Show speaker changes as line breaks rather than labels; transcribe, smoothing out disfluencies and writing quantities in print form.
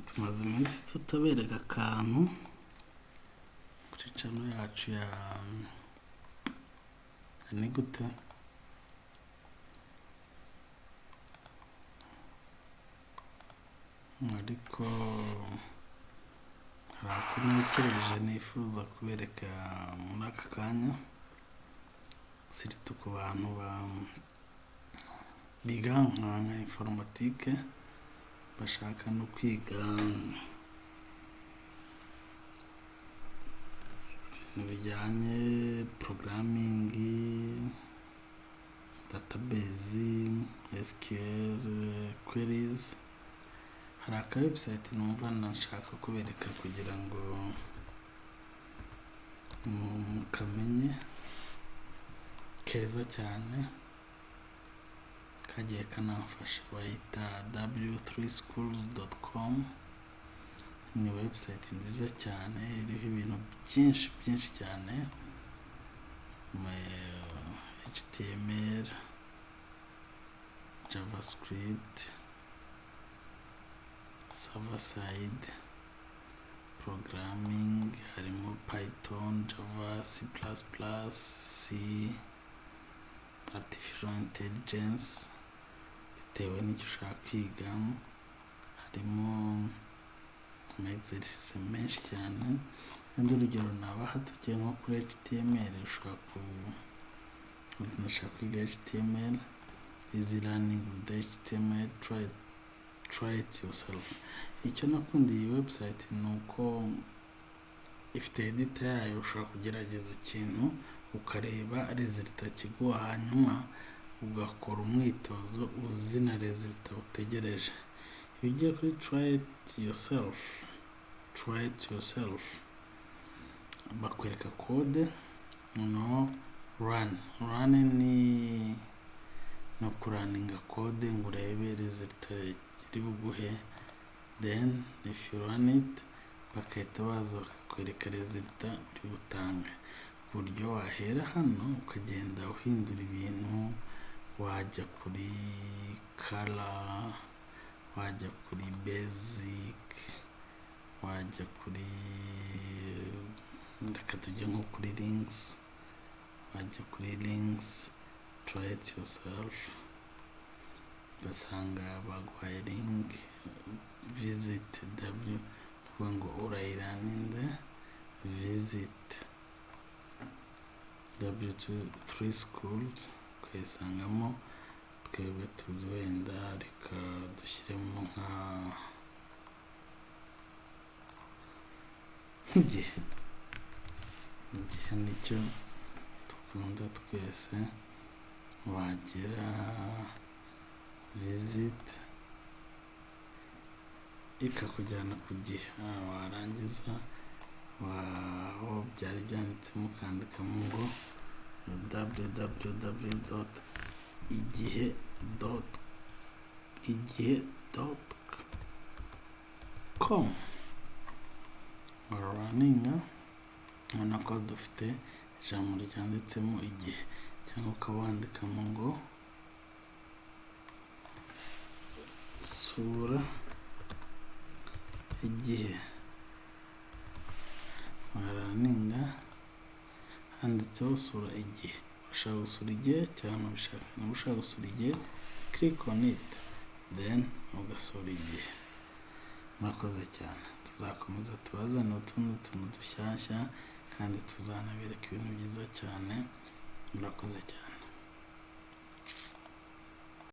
tumaze iminsi tutabereka akantu kuri channel yacu ya ni gute ariko hari akantu ntekereje nifuza kubereka muri aka kanya siritu ku bantu biga nka informatique bashaka no kwiga ibintu bijyanye programming, database, SQL queries. Hari aka website numva nashaka kubereka kugira ngo mukamenye keza cyane kagiye kanamfasha, bayita w3schools.com. ni website nziza cyane iriho ibintu byinshi cyane, HTML, JavaScript, server side programming, harimo Python, Java, C++, C, artificial intelligence bitewe n'icyo ushaka kwiga. Harimo exercises menshi cyane, kandi urugero nabaha tugiye nko kuri HTML. Ushaka kwiga HTML, easy learning with HTML, try it yourself. Icyo nakundiye iyi website nuko ifite editor yayo, ushobora kugerageza ikintu ukareba resultat kiguha, hanyuma ugakora umwitozo uzi na resultat utegereje. Iyo ugiye kuri try it yourself bakwereka code no run ni no kuraninga code ngo urebe resultat kiri buguhe, then if you run it bakahita baza bakakwereka resultat uri butange. Buryo wahera hano ukagenda uhindura ibintu, wajya kuri color, wajya kuri basic, wajya kuri reka tujye nko kuri links, wajya kuri links, try it yourself, ugasanga baguhaye link, visit ngo urayiraninze, visit w3schools ukayisangamo. Twebwe tuzi wenda reka dushyiremo nk'igihe nicyo dukunda twese. Wagera visit ikakujyana ku gihe, warangiza aho byari byanditsemo ukandikamo ngo www.igihe.com running. ubona ko dufite ijambo ryanditsemo igihe, cyangwa ukaba wandikamo ngo sura igihe, running handitseho sura igihe. ushaka gusura igihe cyangwa ushaka gusura igihe, click on it then ugasura igihe. Murakoze cyane, tuzakomeza tubazane utundi tuntu dushyashya kandi tuzanabereka ibintu byiza cyane. Murakoze cyane.